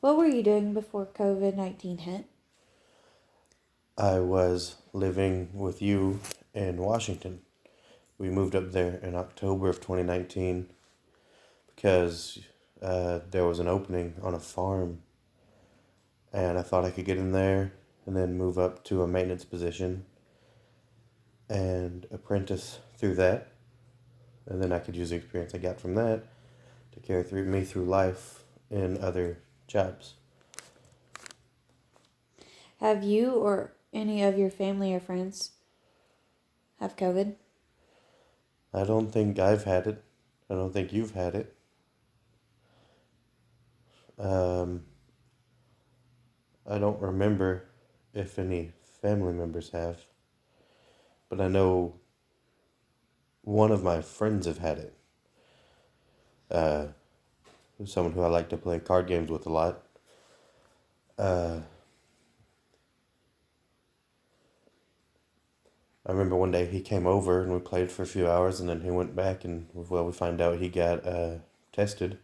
What were you doing before COVID-19 hit? I was living with you in Washington. We moved up there in October of 2019 because there was an opening on a farm, and I thought I could get in there and then move up to a maintenance position and apprentice through that. And then I could use the experience I got from that to carry me through life in other jobs. Have you or any of your family or friends have COVID? I don't think I've had it. I don't think you've had it. I don't remember if any family members have, but I know one of my friends have had it. Uh, Someone who I like to play card games with a lot. I remember one day he came over and we played for a few hours, and then he went back and, well, we find out he got tested,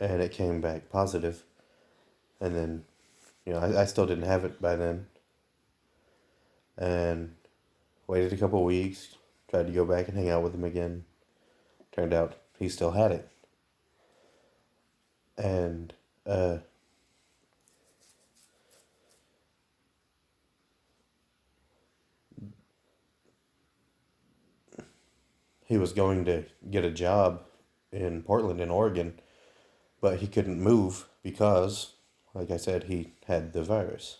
and it came back positive. And then, I still didn't have it by then. And waited a couple weeks, tried to go back and hang out with him again. Turned out he still had it. And he was going to get a job in Portland, in Oregon, but he couldn't move because, like I said, he had the virus.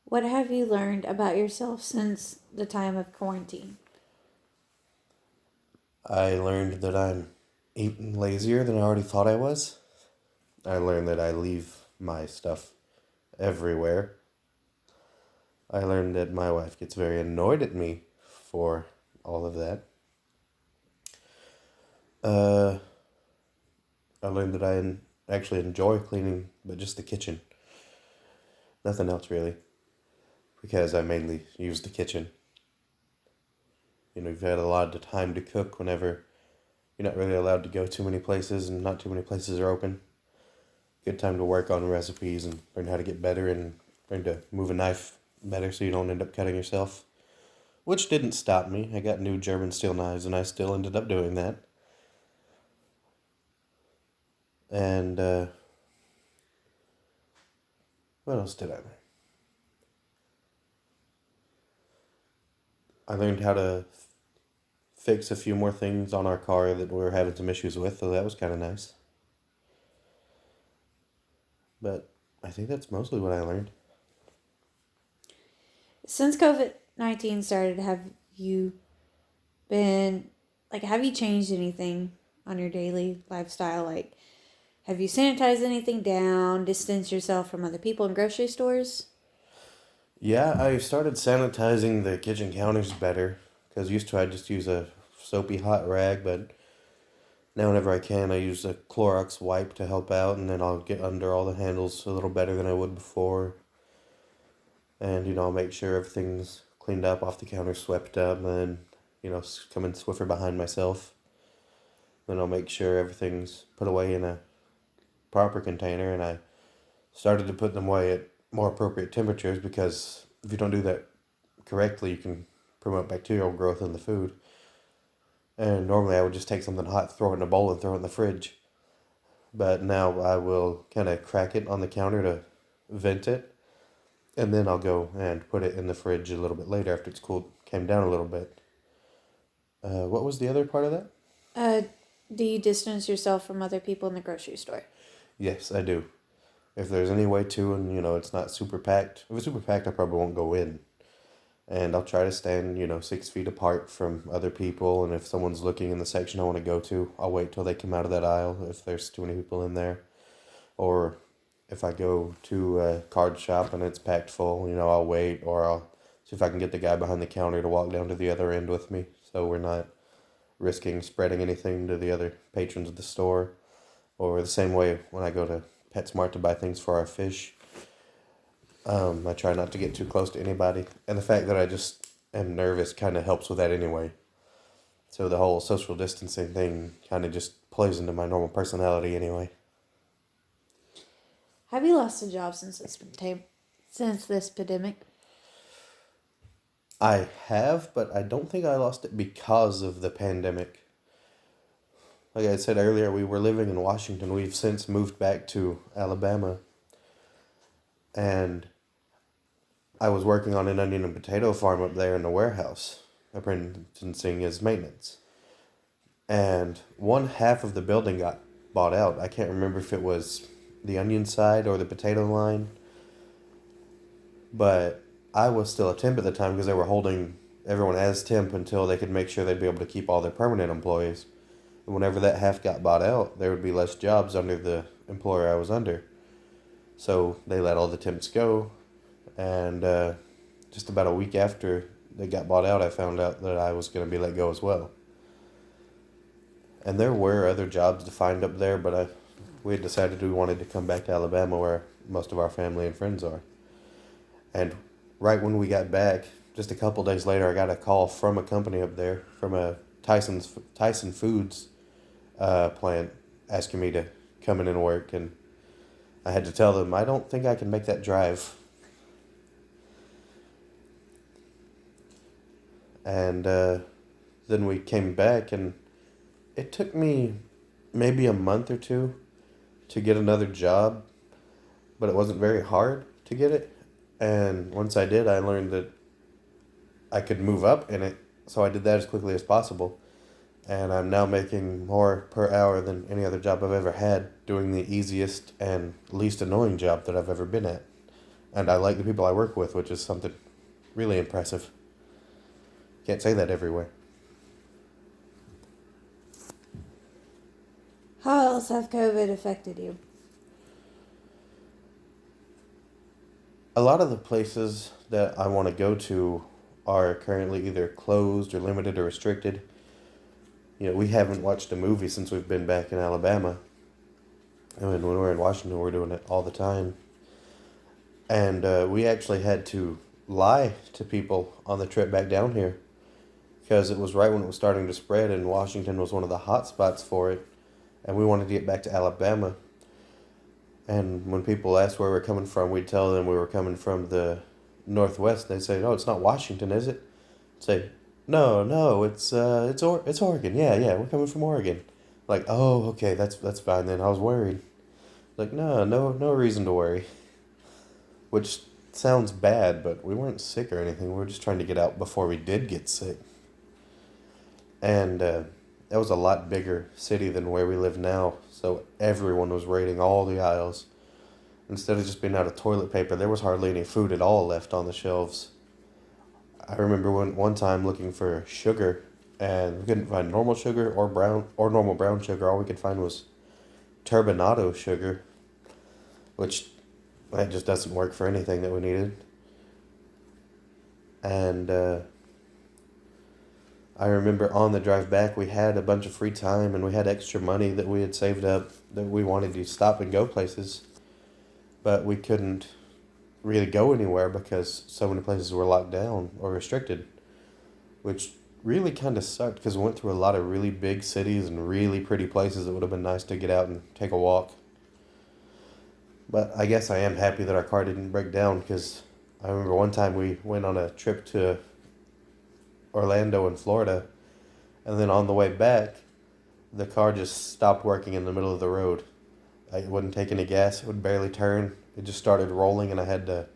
What have you learned about yourself since the time of quarantine? I learned that I'm even lazier than I already thought I was. I learned that I leave my stuff everywhere. I learned that my wife gets very annoyed at me for all of that. I learned that actually enjoy cleaning, but just the kitchen. Nothing else really, because I mainly use the kitchen. You've had a lot of time to cook whenever you're not really allowed to go too many places and not too many places are open. Good time to work on recipes and learn how to get better and learn to move a knife better so you don't end up cutting yourself. Which didn't stop me. I got new German steel knives and I still ended up doing that. And what else did I learn? I learned how to fix a few more things on our car that we were having some issues with, so that was kind of nice. But I think that's mostly what I learned. Since COVID-19 started, have you changed anything on your daily lifestyle? Like, have you sanitized anything down, distanced yourself from other people in grocery stores? Yeah, I started sanitizing the kitchen counters better, because used to I just use a soapy hot rag, but now whenever I can, I use a Clorox wipe to help out, and then I'll get under all the handles a little better than I would before. And, I'll make sure everything's cleaned up off the counter, swept up, and then, come in Swiffer behind myself. Then I'll make sure everything's put away in a proper container, and I started to put them away at more appropriate temperatures, because if you don't do that correctly, you can promote bacterial growth in the food. And normally I would just take something hot, throw it in a bowl, and throw it in the fridge. But now I will kind of crack it on the counter to vent it, and then I'll go and put it in the fridge a little bit later after it's cooled, came down a little bit. What was the other part of that? Do you distance yourself from other people in the grocery store? Yes, I do. If there's any way to, and it's not super packed. If it's super packed, I probably won't go in. And I'll try to stand, 6 feet apart from other people. And if someone's looking in the section I want to go to, I'll wait till they come out of that aisle if there's too many people in there. Or if I go to a card shop and it's packed full, I'll wait, or I'll see if I can get the guy behind the counter to walk down to the other end with me, so we're not risking spreading anything to the other patrons of the store. Or the same way when I go to PetSmart to buy things for our fish, I try not to get too close to anybody. And the fact that I just am nervous kind of helps with that anyway. So the whole social distancing thing kind of just plays into my normal personality anyway. Have you lost a job since this pandemic? I have, but I don't think I lost it because of the pandemic. Like I said earlier, we were living in Washington. We've since moved back to Alabama. And I was working on an onion and potato farm up there in the warehouse, apprenticing as maintenance. And one half of the building got bought out. I can't remember if it was the onion side or the potato line. But I was still a temp at the time because they were holding everyone as temp until they could make sure they'd be able to keep all their permanent employees. And whenever that half got bought out, there would be less jobs under the employer I was under. So they let all the temps go. And just about a week after they got bought out, I found out that I was going to be let go as well. And there were other jobs to find up there, but we had decided we wanted to come back to Alabama where most of our family and friends are. And right when we got back, just a couple days later, I got a call from a company up there, from a Tyson Foods plant, asking me to come in and work. And I had to tell them, I don't think I can make that drive. And then we came back, and it took me maybe a month or two to get another job, but it wasn't very hard to get it. And once I did, I learned that I could move up in it, so I did that as quickly as possible. And I'm now making more per hour than any other job I've ever had, doing the easiest and least annoying job that I've ever been at. And I like the people I work with, which is something really impressive. Can't say that everywhere. How else have COVID affected you? A lot of the places that I want to go to are currently either closed or limited or restricted. You know, we haven't watched a movie since we've been back in Alabama. I mean, when we're in Washington, we're doing it all the time. And we actually had to lie to people on the trip back down here because it was right when it was starting to spread, and Washington was one of the hot spots for it. And we wanted to get back to Alabama. And when people asked where we're coming from, we'd tell them we were coming from the Northwest. They'd say, "No, it's not Washington, is it?" I'd say, "No, it's Oregon. Yeah, we're coming from Oregon." Like, "Oh, okay, that's fine then." I was worried. Like, no reason to worry. Which sounds bad, but we weren't sick or anything. We were just trying to get out before we did get sick. And that was a lot bigger city than where we live now, so everyone was raiding all the aisles. Instead of just being out of toilet paper, there was hardly any food at all left on the shelves. I remember one time looking for sugar, and we couldn't find normal sugar or normal brown sugar. All we could find was turbinado sugar, which that just doesn't work for anything that we needed. And I remember on the drive back, we had a bunch of free time and we had extra money that we had saved up that we wanted to stop and go places. But we couldn't really go anywhere because so many places were locked down or restricted, which really kind of sucked because we went through a lot of really big cities and really pretty places that would have been nice to get out and take a walk. But I guess I am happy that our car didn't break down because I remember one time we went on a trip to Orlando in Florida, and then on the way back, the car just stopped working in the middle of the road. It wouldn't take any gas. It would barely turn. It just started rolling, and I had to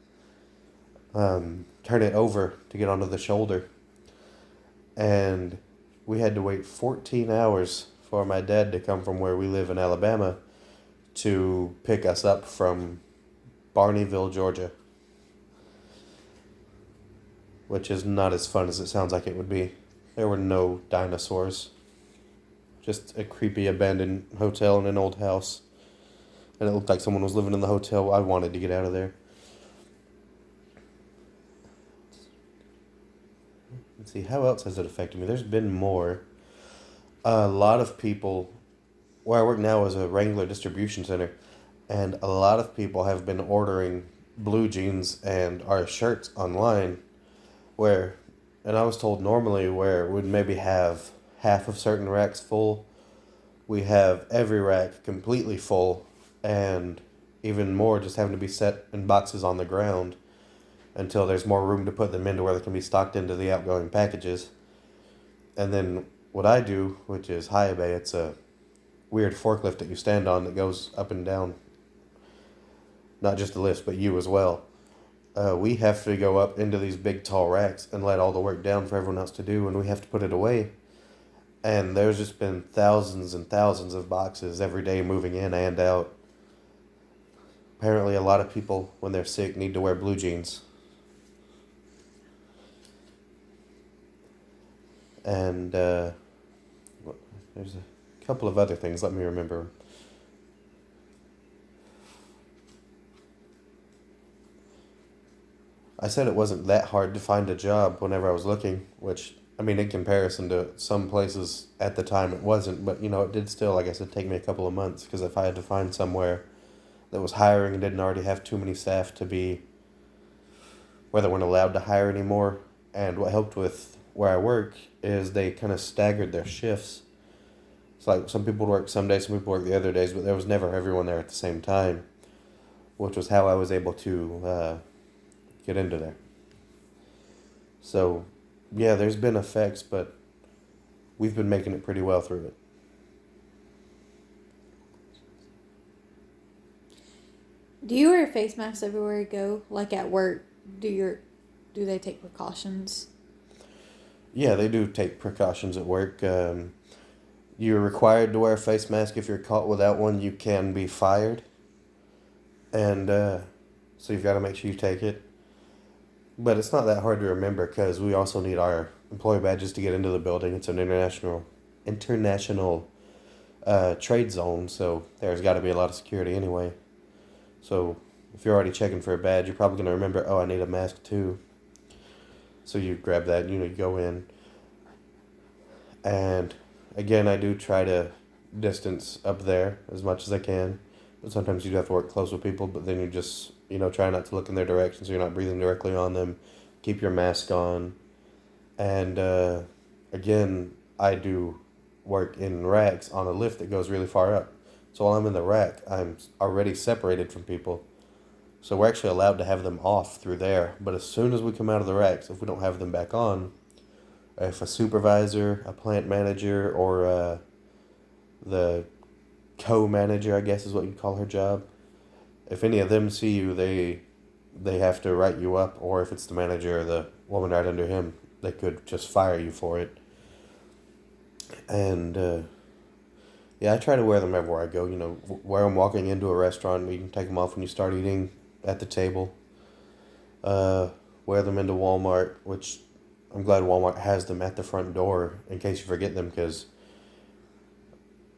turn it over to get onto the shoulder. And we had to wait 14 hours for my dad to come from where we live in Alabama to pick us up from Barneyville, Georgia. Which is not as fun as it sounds like it would be. There were no dinosaurs. Just a creepy abandoned hotel in an old house. And it looked like someone was living in the hotel. I wanted to get out of there. Let's see, how else has it affected me? There's been more. A lot of people, where I work now is a Wrangler distribution center, and a lot of people have been ordering blue jeans and our shirts online. And I was told normally where we'd maybe have half of certain racks full, we have every rack completely full, and even more just having to be set in boxes on the ground until there's more room to put them into where they can be stocked into the outgoing packages. And then what I do, which is high bay, it's a weird forklift that you stand on that goes up and down, not just the lifts, but you as well. We have to go up into these big tall racks and let all the work down for everyone else to do, and we have to put it away. And there's just been thousands and thousands of boxes every day moving in and out. Apparently, a lot of people, when they're sick, need to wear blue jeans. And there's a couple of other things. Let me remember. I said it wasn't that hard to find a job whenever I was looking, which, I mean, in comparison to some places at the time, it wasn't. But, it did still, like I said, take me a couple of months, because if I had to find somewhere that was hiring and didn't already have too many staff to be where they weren't allowed to hire anymore. And what helped with where I work is they kind of staggered their shifts. It's like some people would work some days, some people work the other days, but there was never everyone there at the same time, which was how I was able to get into there. So, yeah, there's been effects, but we've been making it pretty well through it. Do you wear face masks everywhere you go? Like at work, do they take precautions? Yeah, they do take precautions at work. You're required to wear a face mask. If you're caught without one, you can be fired. And so you've got to make sure you take it. But it's not that hard to remember, because we also need our employee badges to get into the building. It's an international trade zone, so there's got to be a lot of security anyway. So if you're already checking for a badge, you're probably going to remember, I need a mask too. So you grab that, you go in. And again, I do try to distance up there as much as I can. But sometimes you do have to work close with people, but then you just, try not to look in their direction so you're not breathing directly on them. Keep your mask on. And again, I do work in racks on a lift that goes really far up. So while I'm in the rack, I'm already separated from people. So we're actually allowed to have them off through there. But as soon as we come out of the racks, if we don't have them back on, if a supervisor, a plant manager, or the co-manager, I guess is what you'd call her job, if any of them see you, they have to write you up. Or if it's the manager or the woman right under him, they could just fire you for it. And yeah, I try to wear them everywhere I go. Wear them walking into a restaurant. You can take them off when you start eating at the table. Wear them into Walmart, which I'm glad Walmart has them at the front door in case you forget them, because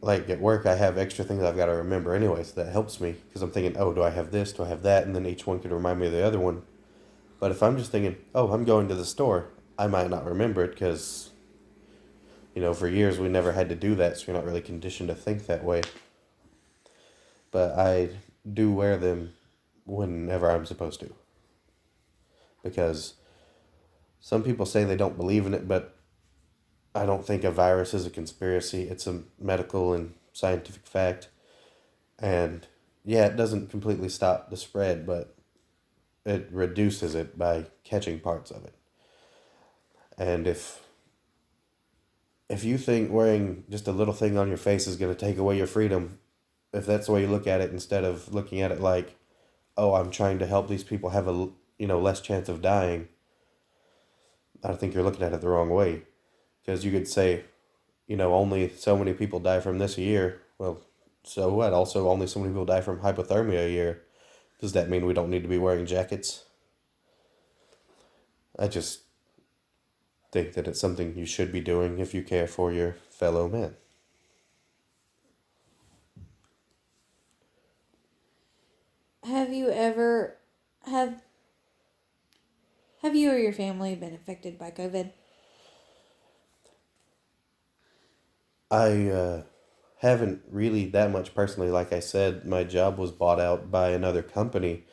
like at work I have extra things I've got to remember anyway, so that helps me, because I'm thinking, do I have this, do I have that, and then each one could remind me of the other one. But if I'm just thinking, I'm going to the store, I might not remember it, because for years we never had to do that, so you're not really conditioned to think that way. But I do wear them whenever I'm supposed to, because some people say they don't believe in it, but I don't think a virus is a conspiracy. It's a medical and scientific fact. And yeah, it doesn't completely stop the spread, but it reduces it by catching parts of it. And if you think wearing just a little thing on your face is going to take away your freedom, if that's the way you look at it, instead of looking at it like, I'm trying to help these people have a less chance of dying, I think you're looking at it the wrong way. Because you could say, only so many people die from this a year. Well, so what? Also, only so many people die from hypothermia a year. Does that mean we don't need to be wearing jackets? I just think that it's something you should be doing if you care for your fellow man. Have you or your family been affected by COVID? I haven't really that much personally. Like I said, my job was bought out by another company.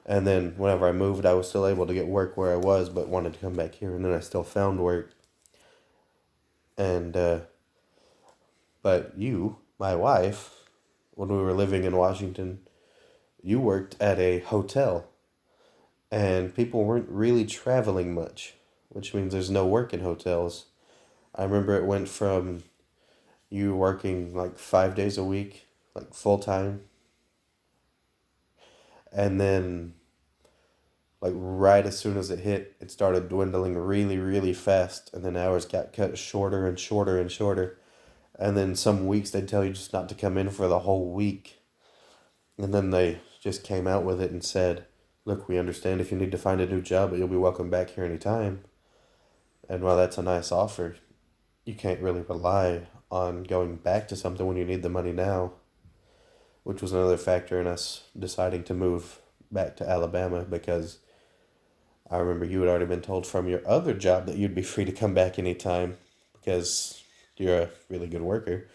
And then whenever I moved, I was still able to get work where I was, but wanted to come back here. And then I still found work. And, but you my wife, when we were living in Washington, you worked at a hotel, and people weren't really traveling much, which means there's no work in hotels. I remember it went from you working like 5 days a week, like full time, and then like right as soon as it hit, it started dwindling really, really fast, and then hours got cut shorter and shorter and shorter. And then some weeks they'd tell you just not to come in for the whole week. And then they just came out with it and said, look, we understand if you need to find a new job, but you'll be welcome back here anytime. And while that's a nice offer, you can't really rely on going back to something when you need the money now, which was another factor in us deciding to move back to Alabama, because I remember you had already been told from your other job that you'd be free to come back anytime because you're a really good worker.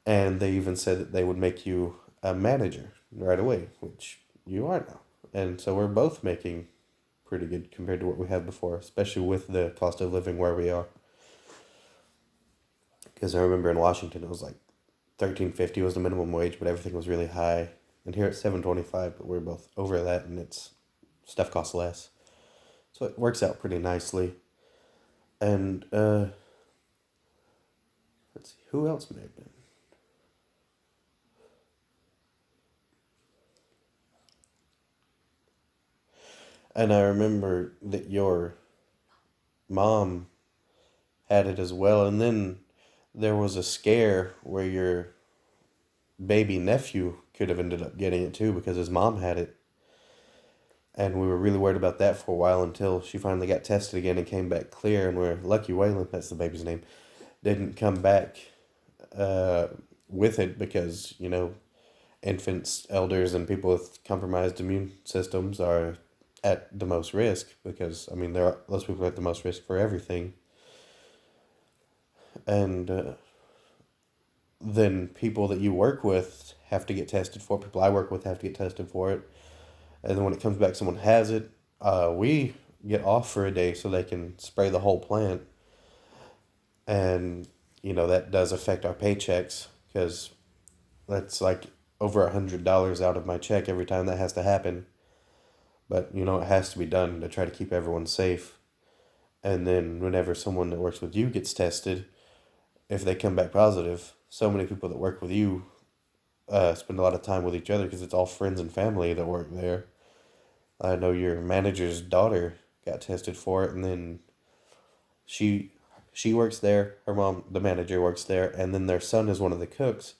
And they even said that they would make you a manager right away, which you are now. And so we're both making pretty good compared to what we had before, especially with the cost of living where we are. Because I remember in Washington it was like $13.50 was the minimum wage, but everything was really high. And here it's $7.25, but we're both over that, and it's stuff costs less. So it works out pretty nicely. And let's see, who else may have been? And I remember that your mom had it as well. And then there was a scare where your baby nephew could have ended up getting it too because his mom had it. And we were really worried about that for a while until she finally got tested again and came back clear. And we're lucky Waylon, that's the baby's name, didn't come back with it because, you know, infants, elders, and people with compromised immune systems are at the most risk because, I mean, those people are at the most risk for everything. And then people that you work with have to get tested for it. People I work with have to get tested for it. And then when it comes back, someone has it. We get off for a day so they can spray the whole plant. And, you know, that does affect our paychecks because that's like over $100 out of my check every time that has to happen. But, you know, it has to be done to try to keep everyone safe. And then whenever someone that works with you gets tested, if they come back positive, so many people that work with you spend a lot of time with each other because it's all friends and family that work there. I know your manager's daughter got tested for it, and then she works there. Her mom, the manager, works there, and then their son is one of the cooks.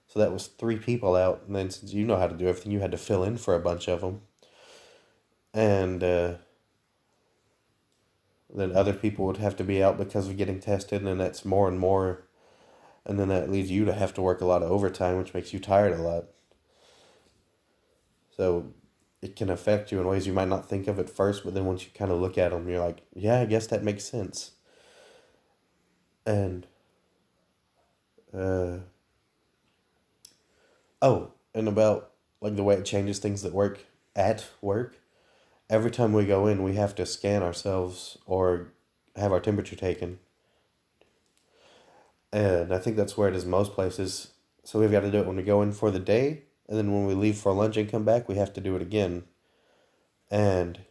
So that was 3 people out. And then since you know how to do everything, you had to fill in for a bunch of them. And then other people would have to be out because of getting tested, and that's more and more. And then that leads you to have to work a lot of overtime, which makes you tired a lot. So it can affect you in ways you might not think of at first, but then once you kind of look at them, you're like, yeah, I guess that makes sense. And, and about like the way it changes things that work at work. Every time we go in, we have to scan ourselves or have our temperature taken. And I think that's where it is most places. So we've got to do it when we go in for the day, and then when we leave for lunch and come back, we have to do it again. And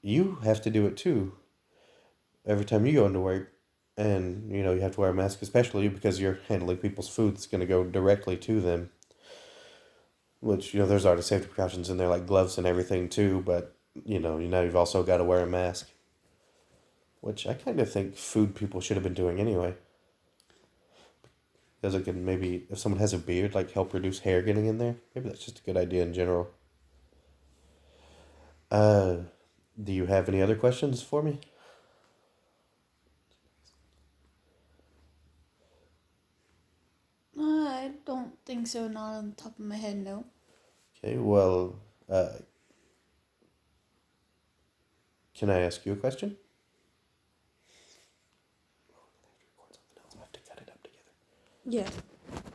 you have to do it too every time you go into work. And, you know, you have to wear a mask, especially because you're handling people's food that's going to go directly to them. Which, you know, there's already safety precautions in there, like gloves and everything too, but, you know, you've also got to wear a mask. Which I kind of think food people should have been doing anyway. Because it can maybe, if someone has a beard, like help reduce hair getting in there. Maybe that's just a good idea in general. Do you have any other questions for me? I don't think so, not on the top of my head, no. Okay, well, can I ask you a question? Yeah.